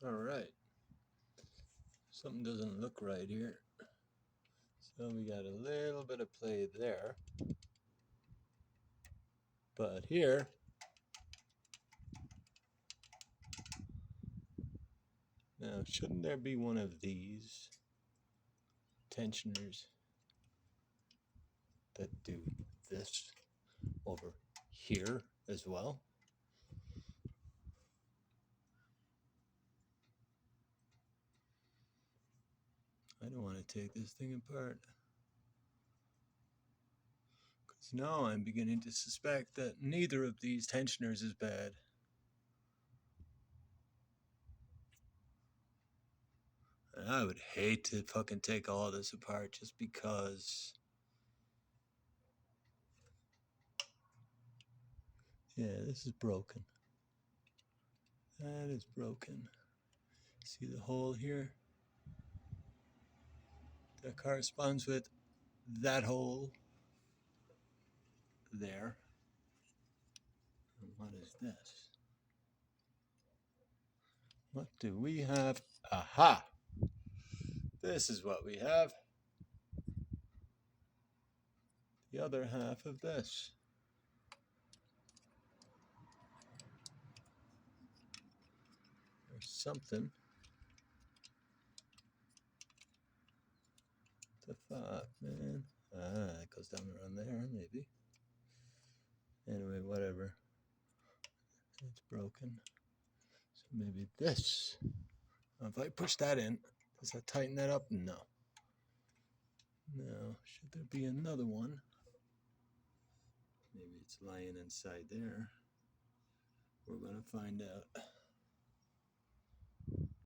All right, something doesn't look right here. So we got a little bit of play there. But here, now shouldn't there be one of these tensioners that do this over here as well? I don't want to take this thing apart. Because now I'm beginning to suspect that neither of these tensioners is bad. And I would hate to fucking take all this apart just because. Yeah, this is broken. That is broken. See the hole here? That corresponds with that hole there. And what is this? What do we have? Aha! This is what we have. The other half of this. There's something. The fuck, man? Ah, it goes down around there, maybe. Anyway, whatever. It's broken. So maybe this. If I push that in, does that tighten that up? No. No. Should there be another one? Maybe it's lying inside there. We're going to find out.